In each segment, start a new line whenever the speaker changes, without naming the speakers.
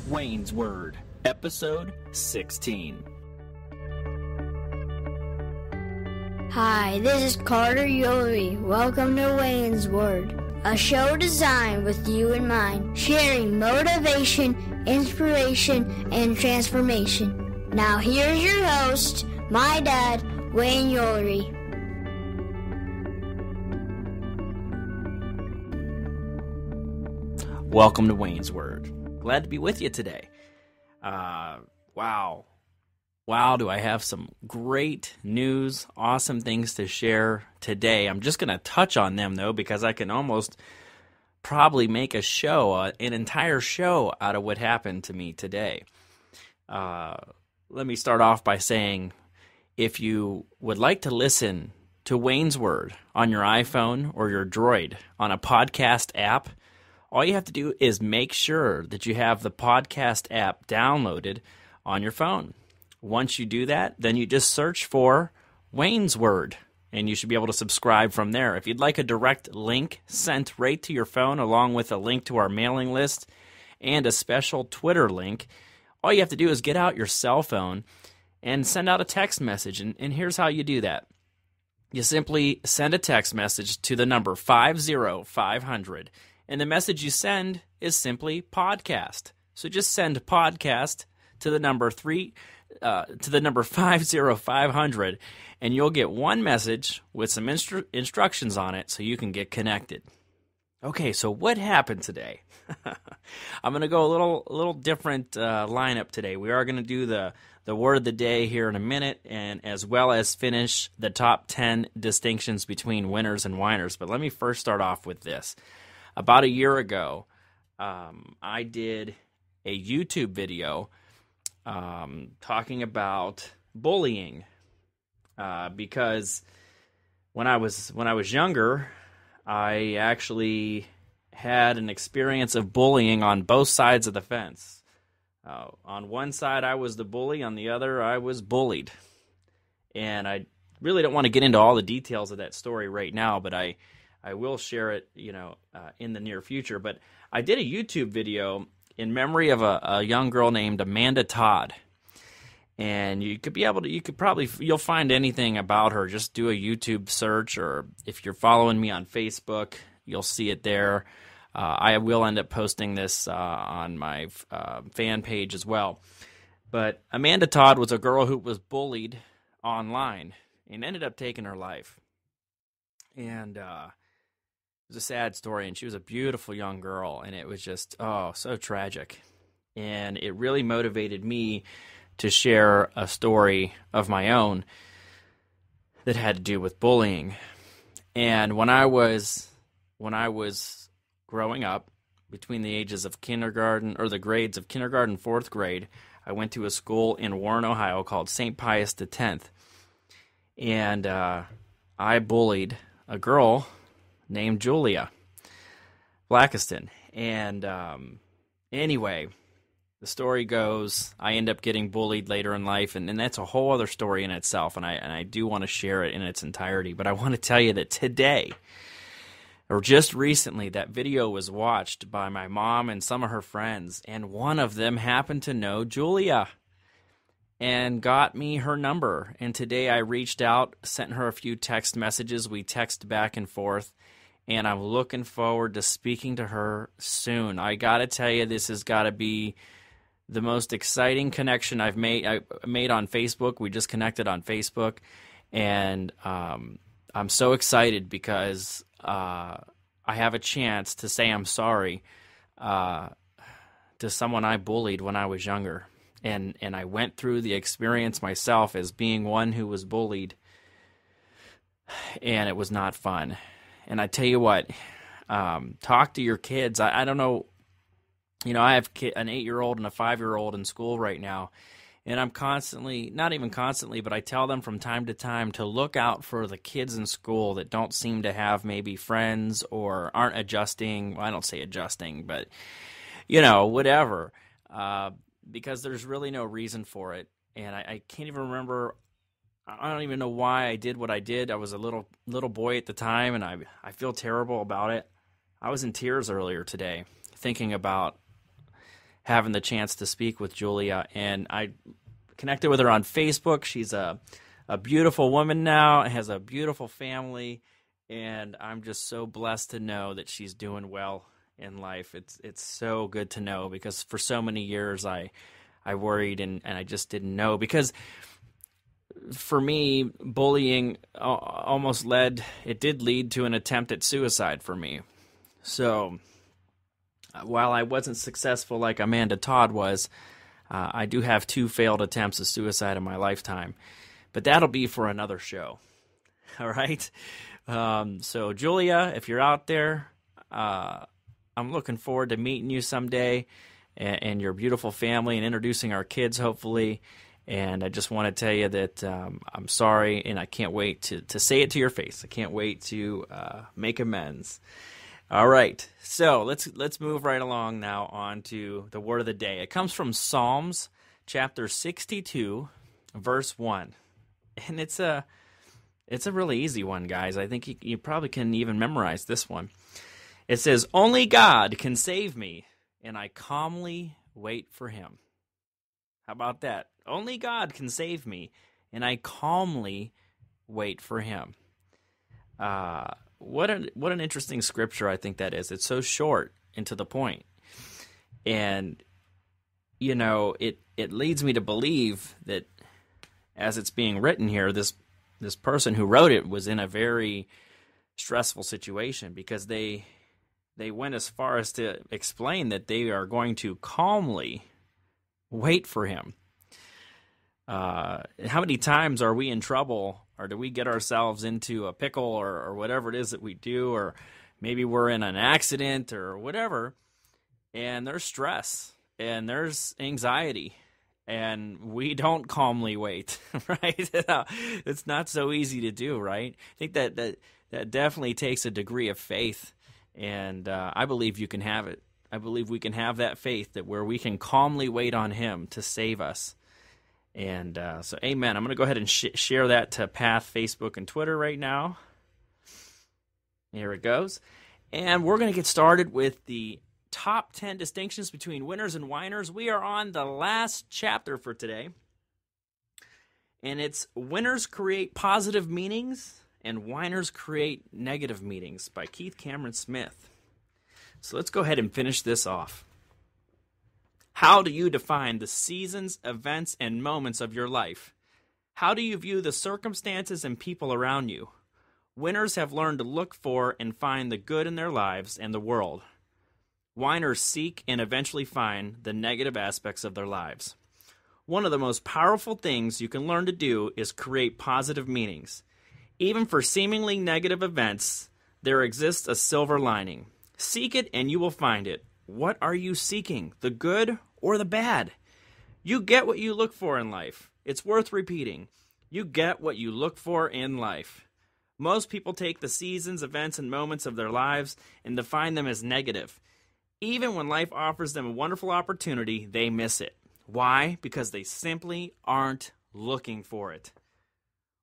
Wayne's Word, Episode 16.
Hi, this is Carter Ulery. Welcome to Wayne's Word, a show designed with you in mind, sharing motivation, inspiration, and transformation. Now here's your host, my dad, Wayne Ulery.
Welcome to Wayne's Word. Glad to be with you today. Wow, do I have some great news, awesome things to share today. I'm just going to touch on them, though, because I can almost probably make a show, an entire show out of what happened to me today. Let me start off by saying, if you would like to listen to Wayne's Word on your iPhone or your Droid on a podcast app, all you have to do is make sure that you have the podcast app downloaded on your phone. Once you do that, then you just search for Wayne's Word, and you should be able to subscribe from there. If you'd like a direct link sent right to your phone, along with a link to our mailing list and a special Twitter link, all you have to do is get out your cell phone and send out a text message. And here's how you do that. You simply send a text message to the number 50500. And the message you send is simply podcast. So just send podcast to the number 50500, and you'll get one message with some instructions on it so you can get connected. Okay, so what happened today? I'm going to go a little different lineup today. We are going to do the word of the day here in a minute, and as well as finish the top 10 distinctions between winners and whiners. But let me first start off with this. About a year ago, I did a YouTube video talking about bullying because when I was younger, I actually had an experience of bullying on both sides of the fence. On one side, I was the bully. On the other, I was bullied. And I really don't want to get into all the details of that story right now, but I will share it, in the near future. But I did a YouTube video in memory of a young girl named Amanda Todd. And you'll find anything about her. Just do a YouTube search, or if you're following me on Facebook, you'll see it there. I will end up posting this on my fan page as well. But Amanda Todd was a girl who was bullied online and ended up taking her life. And it was a sad story, and she was a beautiful young girl, and it was just, so tragic. And it really motivated me to share a story of my own that had to do with bullying. And when I was growing up, between the ages of kindergarten, or the grades of kindergarten and fourth grade, I went to a school in Warren, Ohio called St. Pius X. And I bullied a girl named Julia Blackiston. And anyway, the story goes, I end up getting bullied later in life, and that's a whole other story in itself, and I do want to share it in its entirety. But I want to tell you that today, or just recently, that video was watched by my mom and some of her friends, and one of them happened to know Julia and got me her number. And today I reached out, sent her a few text messages. We text back and forth, and I'm looking forward to speaking to her soon. I got to tell you, this has got to be the most exciting connection I made on Facebook. We just connected on Facebook, and I'm so excited because I have a chance to say I'm sorry to someone I bullied when I was younger. And I went through the experience myself as being one who was bullied, and it was not fun. And I tell you what, talk to your kids. I don't know, I have an 8-year-old and a 5-year-old in school right now, and I'm constantly, not even constantly, but I tell them from time to time to look out for the kids in school that don't seem to have maybe friends or aren't adjusting. Well, I don't say adjusting, but, whatever. Because there's really no reason for it. And I can't even remember, I don't even know why I did what I did. I was a little boy at the time, and I feel terrible about it. I was in tears earlier today thinking about having the chance to speak with Julia, and I connected with her on Facebook. She's a beautiful woman now, has a beautiful family, and I'm just so blessed to know that she's doing well in life. It's so good to know, because for so many years I worried and I just didn't know, because for me, bullying almost did lead to an attempt at suicide for me. So while I wasn't successful like Amanda Todd was, I do have 2 failed attempts at suicide in my lifetime. But that'll be for another show. All right? So Julia, if you're out there, I'm looking forward to meeting you someday and your beautiful family and introducing our kids, hopefully. And I just want to tell you that I'm sorry, and I can't wait to say it to your face. I can't wait to make amends. All right, so let's move right along now on to the word of the day. It comes from Psalms chapter 62, verse 1. And it's a really easy one, guys. I think you probably can even memorize this one. It says, "Only God can save me, and I calmly wait for him." How about that? Only God can save me, and I calmly wait for him. What an interesting scripture I think that is. It's so short and to the point. And, you know, it leads me to believe that as it's being written here, this person who wrote it was in a very stressful situation, because they went as far as to explain that they are going to calmly wait for him. How many times are we in trouble, or do we get ourselves into a pickle or whatever it is that we do, or maybe we're in an accident or whatever, and there's stress and there's anxiety, and we don't calmly wait, right? It's not so easy to do, right? I think that definitely takes a degree of faith, and I believe you can have it. I believe we can have that faith that where we can calmly wait on him to save us. And so, amen. I'm going to go ahead and share that to Path, Facebook, and Twitter right now. Here it goes. And we're going to get started with the top 10 distinctions between winners and whiners. We are on the last chapter for today. And it's Winners Create Positive Meanings and Whiners Create Negative Meanings by Keith Cameron Smith. So let's go ahead and finish this off. How do you define the seasons, events, and moments of your life? How do you view the circumstances and people around you? Winners have learned to look for and find the good in their lives and the world. Whiners seek and eventually find the negative aspects of their lives. One of the most powerful things you can learn to do is create positive meanings. Even for seemingly negative events, there exists a silver lining. Seek it and you will find it. What are you seeking? The good or the bad? You get what you look for in life. It's worth repeating. You get what you look for in life. Most people take the seasons, events, and moments of their lives and define them as negative. Even when life offers them a wonderful opportunity, they miss it. Why? Because they simply aren't looking for it.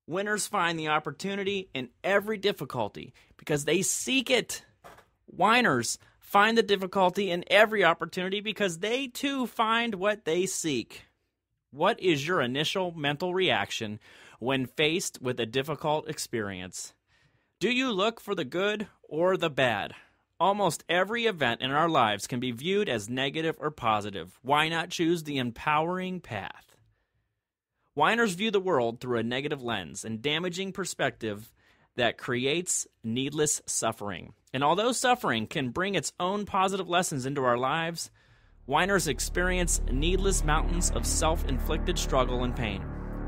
Winners find the opportunity in every difficulty because they seek it. Whiners find the difficulty in every opportunity because they too find what they seek. What is your initial mental reaction when faced with a difficult experience? Do you look for the good or the bad? Almost every event in our lives can be viewed as negative or positive. Why not choose the empowering path? Whiners view the world through a negative lens and damaging perspective that creates needless suffering. And although suffering can bring its own positive lessons into our lives, whiners experience needless mountains of self-inflicted struggle and pain.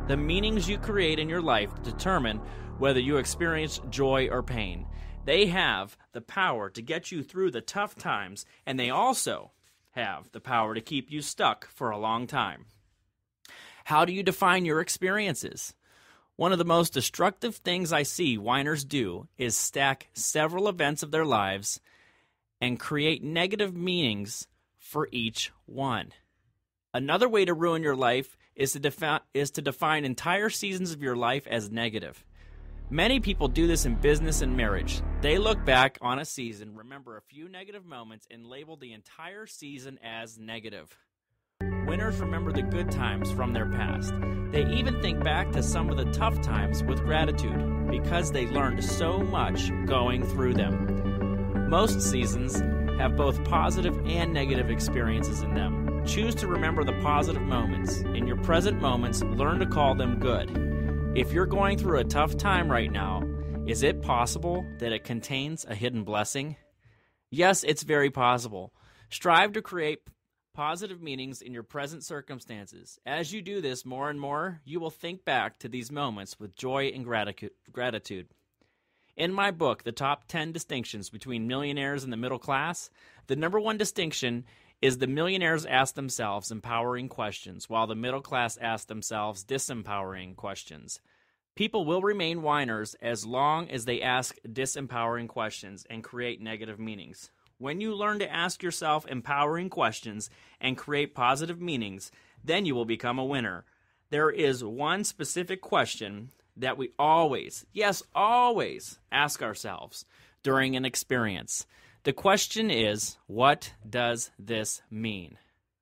The meanings you create in your life determine whether you experience joy or pain. They have the power to get you through the tough times, and they also have the power to keep you stuck for a long time. How do you define your experiences? One of the most destructive things I see whiners do is stack several events of their lives and create negative meanings for each one. Another way to ruin your life is to define entire seasons of your life as negative. Many people do this in business and marriage. They look back on a season, remember a few negative moments, and label the entire season as negative. Winners remember the good times from their past. They even think back to some of the tough times with gratitude because they learned so much going through them. Most seasons have both positive and negative experiences in them. Choose to remember the positive moments. In your present moments, learn to call them good. If you're going through a tough time right now, is it possible that it contains a hidden blessing? Yes, it's very possible. Strive to create positive meanings in your present circumstances. As you do this more and more, you will think back to these moments with joy and gratitude. In my book, The Top 10 Distinctions Between Millionaires and the Middle Class, the number one distinction is the millionaires ask themselves empowering questions, while the middle class ask themselves disempowering questions. People will remain whiners as long as they ask disempowering questions and create negative meanings. When you learn to ask yourself empowering questions and create positive meanings, then you will become a winner. There is one specific question that we always, yes, always ask ourselves during an experience. The question is, what does this mean?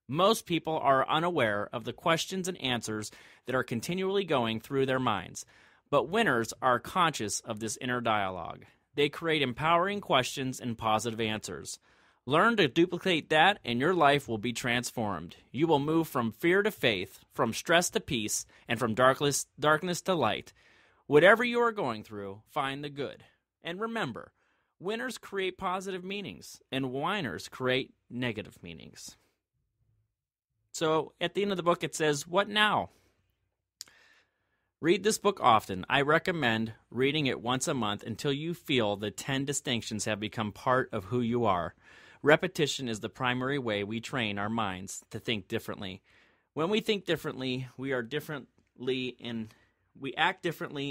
Most people are unaware of the questions and answers that are continually going through their minds, but winners are conscious of this inner dialogue. They create empowering questions and positive answers. Learn to duplicate that, and your life will be transformed. You will move from fear to faith, from stress to peace, and from darkness to light. Whatever you are going through, find the good. And remember, winners create positive meanings, and whiners create negative meanings. So at the end of the book, it says, what now? Read this book often. I recommend reading it once a month until you feel the 10 distinctions have become part of who you are. Repetition is the primary way we train our minds to think differently. When we think differently, we act differently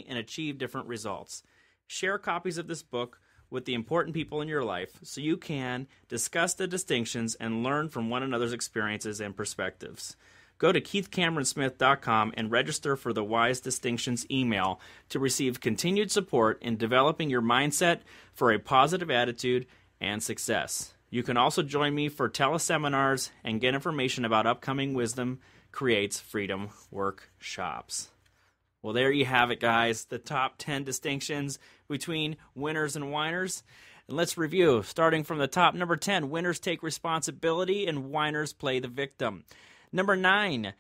and achieve different results. Share copies of this book with the important people in your life so you can discuss the distinctions and learn from one another's experiences and perspectives. Go to keithcameronsmith.com and register for the Wise Distinctions email to receive continued support in developing your mindset for a positive attitude and success. You can also join me for teleseminars and get information about upcoming Wisdom Creates Freedom workshops. Well, there you have it, guys, the top 10 distinctions between winners and whiners. And let's review, starting from the top. Number 10, winners take responsibility and whiners play the victim. Number 9,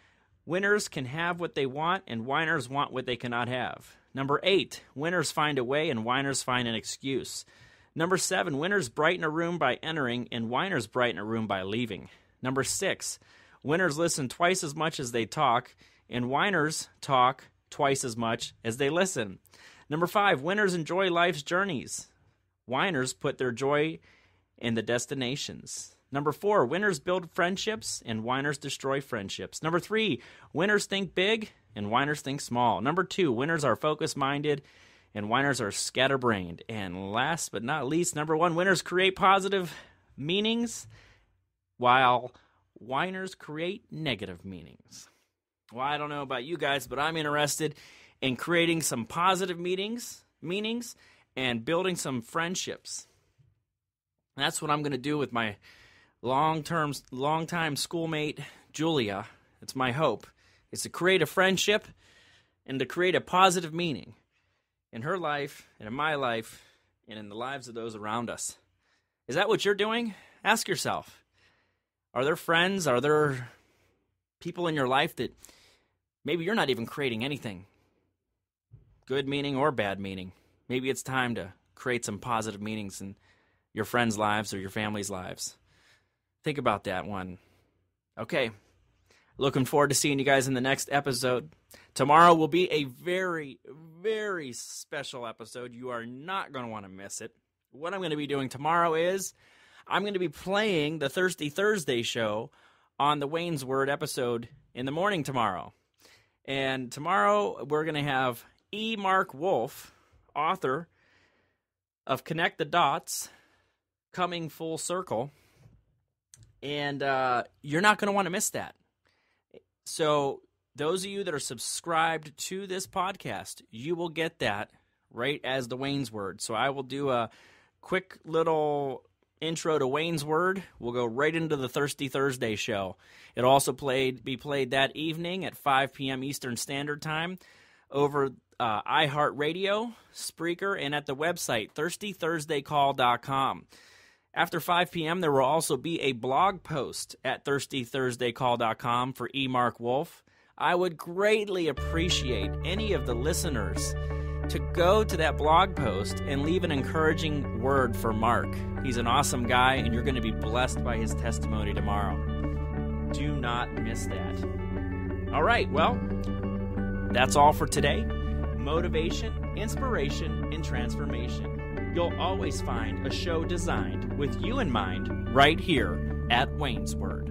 winners can have what they want and whiners want what they cannot have. Number 8, winners find a way and whiners find an excuse. Number 7, winners brighten a room by entering and whiners brighten a room by leaving. Number 6, winners listen twice as much as they talk and whiners talk twice as much as they listen. Number 5, winners enjoy life's journeys. Whiners put their joy in the destinations. Number 4, winners build friendships and whiners destroy friendships. Number 3, winners think big and whiners think small. Number 2, winners are focus-minded and whiners are scatterbrained. And last but not least, number 1, winners create positive meanings while whiners create negative meanings. Well, I don't know about you guys, but I'm interested in creating some positive meanings, and building some friendships. That's what I'm going to do with my long-time schoolmate, Julia. It's my hope. It's to create a friendship and to create a positive meaning in her life and in my life and in the lives of those around us. Is that what you're doing? Ask yourself. Are there friends? Are there people in your life that maybe you're not even creating anything, good meaning or bad meaning? Maybe it's time to create some positive meanings in your friends' lives or your family's lives. Think about that one. Okay. Looking forward to seeing you guys in the next episode. Tomorrow will be a very, very special episode. You are not going to want to miss it. What I'm going to be doing tomorrow is I'm going to be playing the Thirsty Thursday show on the Wayne's Word episode in the morning tomorrow. And tomorrow we're going to have E. Mark Wolf, author of Connect the Dots, coming full circle. And you're not going to want to miss that. So those of you that are subscribed to this podcast, you will get that right as the Wayne's Word. So I will do a quick little intro to Wayne's Word. We'll go right into the Thirsty Thursday show. It'll also be played that evening at 5 p.m. Eastern Standard Time over iHeartRadio, Spreaker, and at the website, thirstythursdaycall.com. After 5 p.m., there will also be a blog post at thirstythursdaycall.com for E. Mark Wolf. I would greatly appreciate any of the listeners to go to that blog post and leave an encouraging word for Mark. He's an awesome guy, and you're going to be blessed by his testimony tomorrow. Do not miss that. All right, well, that's all for today. Motivation, inspiration, and transformation. You'll always find a show designed with you in mind right here at Wayne's Word.